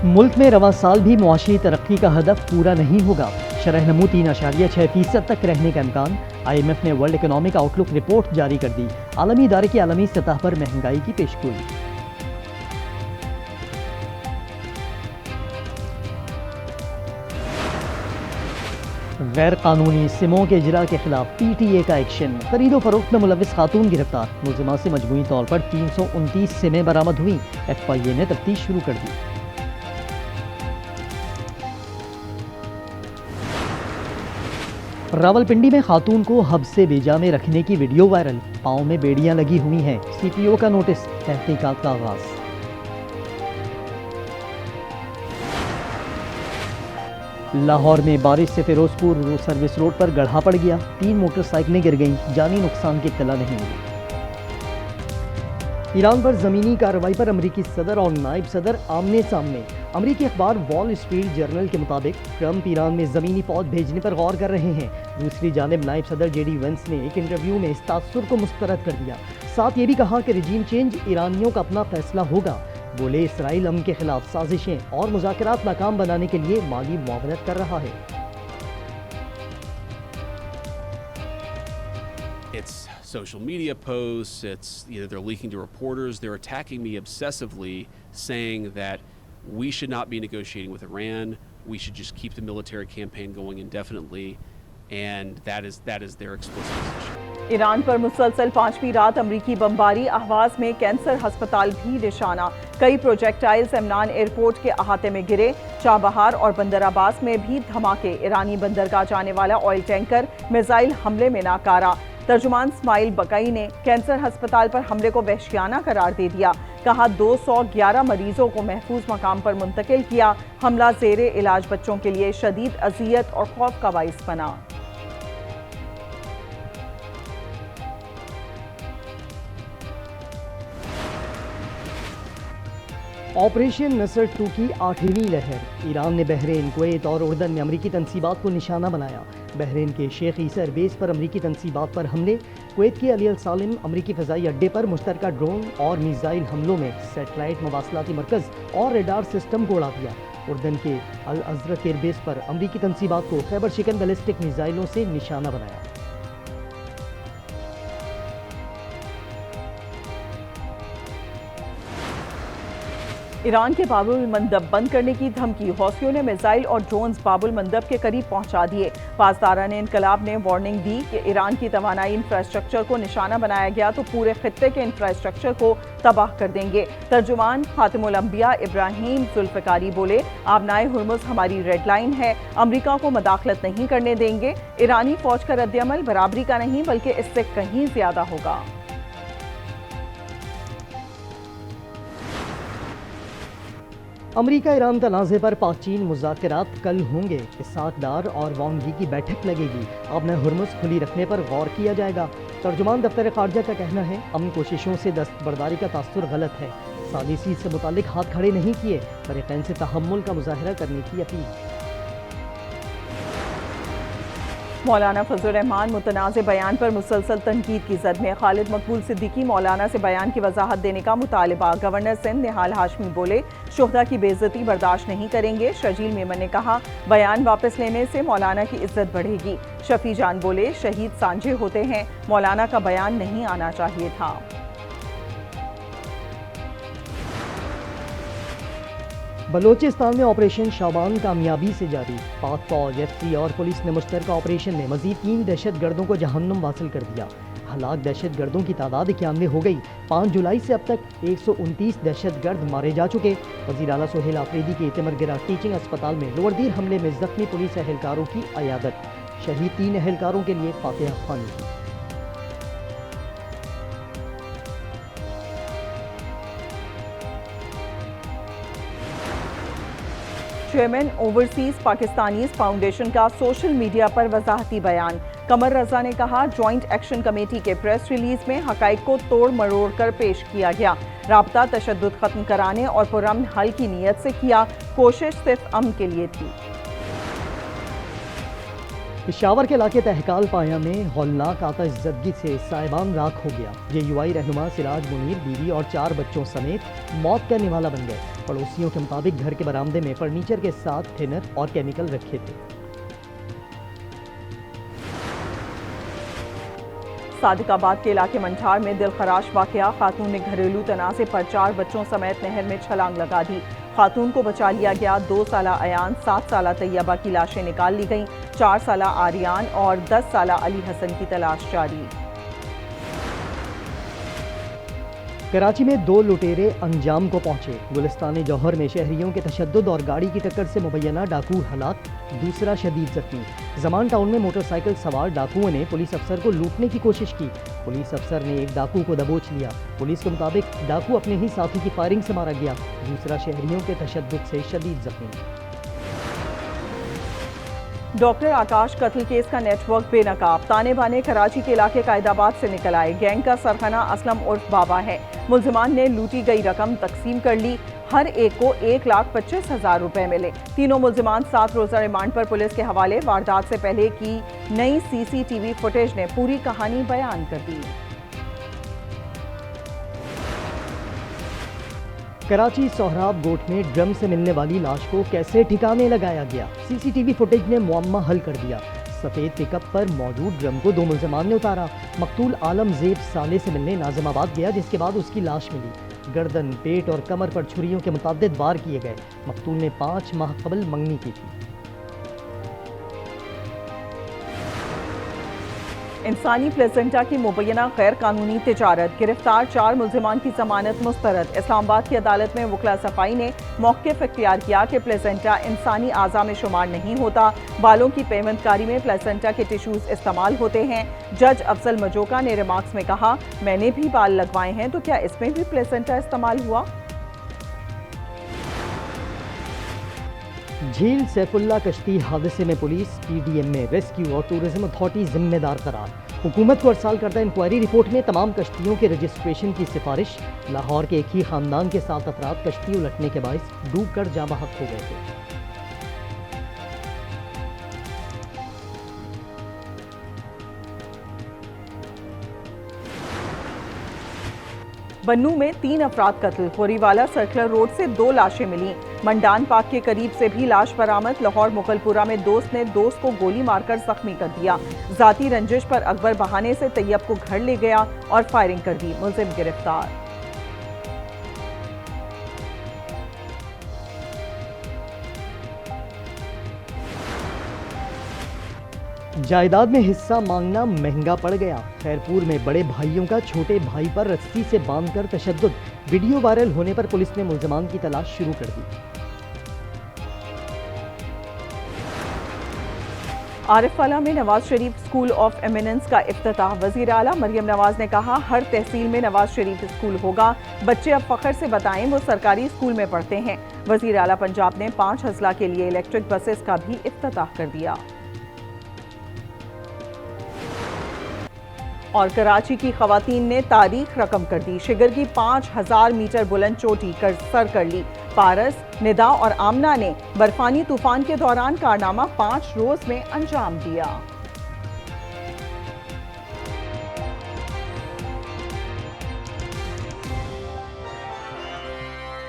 ملک میں رواں سال بھی معاشی ترقی کا ہدف پورا نہیں ہوگا، شرح نمو 3.6% تک رہنے کا امکان۔ آئی ایم ایف نے ورلڈ اکنامک آؤٹ لک رپورٹ جاری کر دی، عالمی ادارے کی عالمی سطح پر مہنگائی کی پیشگوئی۔ غیر قانونی سموں کے اجراء کے خلاف پی ٹی اے کا ایکشن، خرید و فروخت میں ملوث خاتون گرفتار، ملزمہ سے مجموعی طور پر 329 سمیں برآمد ہوئیں، ایف آئی اے نے تفتیش شروع کر دی۔ راولپنڈی میں خاتون کو حبس بیجا میں رکھنے کی ویڈیو وائرل، پاؤں میں بیڑیاں لگی ہوئی ہیں، سی پی او کا نوٹس، تحقیقات کا آغاز۔ لاہور میں بارش سے فیروز پور سروس روڈ پر گڑھا پڑ گیا، 3 موٹر سائیکلیں گر گئیں، جانی نقصان کی اطلاع نہیں ملی۔ ایران پر زمینی کارروائی پر امریکی صدر اور نائب صدر آمنے سامنے، امریکی اخبار وال اسٹریٹ جرنل کے مطابق ٹرمپ ایران میں زمینی فوج بھیجنے پر غور کر رہے ہیں۔ دوسری جانب نائب صدر جے ڈی وینس نے ایک انٹرویو میں اس تاثر کو مسترد کر دیا، ساتھ یہ بھی کہا کہ رجیم چینج ایرانیوں کا اپنا فیصلہ ہوگا۔ بولے اسرائیل امن کے خلاف سازشیں اور مذاکرات ناکام بنانے کے لیے مالی معاونت کر رہا ہے۔ It's social media posts, it's either they're leaking to reporters, they're attacking me obsessively, saying that we should not be negotiating with Iran, we should just keep the military campaign going indefinitely, and that is their explicit position. Iran پر مسلسل 5ویں رات امریکی بمباری، اہواز میں cancer ہسپتال بھی نشانہ، کئی پروجیکٹائلز امنان airport کے احاطے میں گرے، چابہار اور بندر عباس میں بھی دھماکے، ایرانی بندرگاہ جانے والا آئل ٹینکر میزائل حملے میں ناکارہ۔ ترجمان اسماعیل بقائی نے کینسر ہسپتال پر حملے کو وحشیانہ قرار دے دیا، کہا 211 مریضوں کو محفوظ مقام پر منتقل کیا، حملہ زیر علاج بچوں کے لیے شدید اذیت اور خوف کا باعث بنا۔ آپریشن نصر 2 کی 8ویں لہر، ایران نے بحرین، کویت اور اردن میں امریکی تنصیبات کو نشانہ بنایا، بحرین کے شیخ عیسیٰ ایئر بیس پر امریکی تنصیبات پر حملے، کویت کے علی السالم امریکی فضائی اڈے پر مشترکہ ڈرون اور میزائل حملوں میں سیٹلائٹ مواصلاتی مرکز اور ریڈار سسٹم کو اڑا دیا، اردن کے الازرق ایئر بیس پر امریکی تنصیبات کو خیبر شکن بیلسٹک میزائلوں سے نشانہ بنایا۔ ایران کے باب المندب بند کرنے کی دھمکی، حوثیوں نے میزائل اور ڈرونز باب المندب کے قریب پہنچا دیے، پاسداران انقلاب نے وارننگ دی کہ ایران کی توانائی انفراسٹرکچر کو نشانہ بنایا گیا تو پورے خطے کے انفراسٹرکچر کو تباہ کر دیں گے۔ ترجمان خاتم الانبیاء ابراہیم ذوالفقاری بولے، آبنائے ہرمز ہماری ریڈ لائن ہے، امریکہ کو مداخلت نہیں کرنے دیں گے، ایرانی فوج کا رد عمل برابری کا نہیں بلکہ اس سے کہیں زیادہ ہوگا۔ امریکہ ایران تنازع پر پاک چین مذاکرات کل ہوں گے، اسحاق ڈار اور وانگ یی کی بیٹھک لگے گی، آبنائے ہرمز کھلی رکھنے پر غور کیا جائے گا۔ ترجمان دفتر خارجہ کا کہنا ہے امن کوششوں سے دستبرداری کا تاثر غلط ہے، ثالثی سے متعلق ہاتھ کھڑے نہیں کیے، فریقین سے تحمل کا مظاہرہ کرنے کی اپیل۔ مولانا فضل الرحمان متنازع بیان پر مسلسل تنقید کی زد میں، خالد مقبول صدیقی مولانا سے بیان کی وضاحت دینے کا مطالبہ، گورنر سندھ نہال ہاشمی بولے شہداء کی بے عزتی برداشت نہیں کریں گے، شرجیل میمن نے کہا بیان واپس لینے سے مولانا کی عزت بڑھے گی، شفیع جان بولے شہید سانجے ہوتے ہیں، مولانا کا بیان نہیں آنا چاہیے تھا۔ بلوچستان میں آپریشن شابان کامیابی سے جاری، پاک فوج، ایف سی اور پولیس نے مشترکہ آپریشن میں مزید 3 دہشت گردوں کو جہنم واصل کر دیا، ہلاک دہشت گردوں کی تعداد 91 ہو گئی، 5 جولائی سے اب تک 129 دہشت گرد مارے جا چکے۔ وزیر اعلیٰ سہیل آفریدی کے تمرگرہ ٹیچنگ اسپتال میں لوور دیر حملے میں زخمی پولیس اہلکاروں کی عیادت، شہید 3 اہلکاروں کے لیے فاتحہ خوانی کی۔ چیئرمین اوورسیز پاکستانیز فاؤنڈیشن کا سوشل میڈیا پر وضاحتی بیان، قمر رضا نے کہا جوائنٹ ایکشن کمیٹی کے پریس ریلیز میں حقائق کو توڑ مروڑ کر پیش کیا گیا، رابطہ تشدد ختم کرانے اور پرامن حل کی نیت سے کیا، کوشش صرف امن کے لیے تھی۔ پشاور کے علاقے تہکال پایا میں ہولناک آتش زدگی سے سائبان راکھ ہو گیا۔ JUI رہنما سراج منیر بیوی اور 4 بچوں سمیت موت کا نوالا بن گئے۔ پڑوسیوں کے مطابق گھر کے برآمدے میں فرنیچر کے ساتھ تھنر اور کیمیکل رکھے تھے۔ صادق آباد کے علاقے منجھار میں دل خراش واقعہ، خاتون نے گھریلو تنازع پر 4 بچوں سمیت نہر میں چھلانگ لگا دی۔ خاتون کو بچا لیا گیا۔ 2 سالہ ایان، 7 سالہ طیبہ کی لاشیں نکال لی گئیں۔ 4 سالہ آریان اور 10 سالہ علی حسن کی تلاش جاری۔ کراچی میں 2 لٹیرے انجام کو پہنچے۔ گلستان جوہر میں شہریوں کے تشدد اور گاڑی کی ٹکر سے مبینہ ڈاکو ہلاک، دوسرا شدید زخمی۔ زمان ٹاؤن میں موٹر سائیکل سوار ڈاکوؤں نے پولیس افسر کو لوٹنے کی کوشش کی۔ پولیس افسر نے ایک ڈاکو کو دبوچ لیا۔ پولیس کے مطابق ڈاکو اپنے ہی ساتھی کی فائرنگ سے مارا گیا، دوسرا شہریوں کے تشدد سے شدید زخمی۔ ڈاکٹر آکاش قتل کیس کا نیٹ ورک بے نقاب، تانے بانے کراچی کے علاقے قائد آباد سے نکل آئے۔ گینگ کا سرغنہ اسلم عرف بابا ہے۔ ملزمان نے لوٹی گئی رقم تقسیم کر لی، ہر ایک کو 1,25,000 روپے ملے۔ تینوں ملزمان 7 روزہ ریمانڈ پر پولیس کے حوالے۔ واردات سے پہلے کی نئی CCTV فوٹیج نے پوری کہانی بیان کر دی۔ کراچی سہراب گوٹھ میں ڈرم سے ملنے والی لاش کو کیسے ٹھکانے لگایا گیا؟ CCTV فوٹیج نے معمہ حل کر دیا۔ سفید پک اپ پر موجود ڈرم کو 2 ملزمان نے اتارا۔ مقتول عالم زیب سالے سے ملنے ناظم آباد گیا، جس کے بعد اس کی لاش ملی۔ گردن، پیٹ اور کمر پر چھریوں کے متعدد وار کیے گئے۔ مقتول نے 5 ماہ قبل منگنی کی تھی۔ انسانی پلیزنٹا کی مبینہ غیر قانونی تجارت، گرفتار 4 ملزمان کی ضمانت مسترد۔ اسلام آباد کی عدالت میں وکلا صفائی نے موقف اختیار کیا کہ پلیزنٹا انسانی اعضاء میں شمار نہیں ہوتا، بالوں کی پیوند کاری میں پلیزنٹا کے ٹیشوز استعمال ہوتے ہیں۔ جج افضل مجوکا نے ریمارکس میں کہا، میں نے بھی بال لگوائے ہیں، تو کیا اس میں بھی پلیزنٹا استعمال ہوا؟ جھیل سیف اللہ کشتی حادثے میں پولیس، PDM میں ریسکیو اور ٹورزم اتھارٹی ذمہ دار قرار۔ حکومت کو ارسال کردہ انکوائری رپورٹ میں تمام کشتیوں کے رجسٹریشن کی سفارش۔ لاہور کے ایک ہی خاندان کے 7 افراد کشتی الٹنے کے باعث ڈوب کر جاں بحق ہو گئے تھے۔ بنوں میں 3 افراد قتل، خوری والا سرکلر روڈ سے 2 لاشیں ملیں۔ منڈان پارک کے قریب سے بھی لاش برآمد۔ لاہور مغل پورہ میں دوست نے دوست کو گولی مار کر زخمی کر دیا۔ ذاتی رنجش پر اکبر بہانے سے طیب کو گھر لے گیا اور فائرنگ کر دی، ملزم گرفتار۔ جائیداد میں حصہ مانگنا مہنگا پڑ گیا۔ خیرپور میں بڑے بھائیوں کا چھوٹے بھائی پر رسی سے باندھ کر تشدد، ویڈیو وائرل ہونے پر پولیس نے ملزمان کی تلاش شروع کر دی۔ عارف والا میں Nawaz Sharif school of eminence کا افتتاح، وزیر اعلیٰ مریم نواز نے کہا، ہر تحصیل میں نواز شریف اسکول ہوگا، بچے اب فخر سے بتائیں وہ سرکاری اسکول میں پڑھتے ہیں۔ وزیر اعلیٰ پنجاب نے 5 اضلاع کے لیے الیکٹرک بسز کا بھی افتتاح کر دیا۔ اور کراچی کی خواتین نے تاریخ رقم کر دی، شگر کی 5000 میٹر بلند چوٹی سر کر لی۔ پارس، ندا اور آمنہ نے برفانی طوفان کے دوران کارنامہ 5 روز میں انجام دیا۔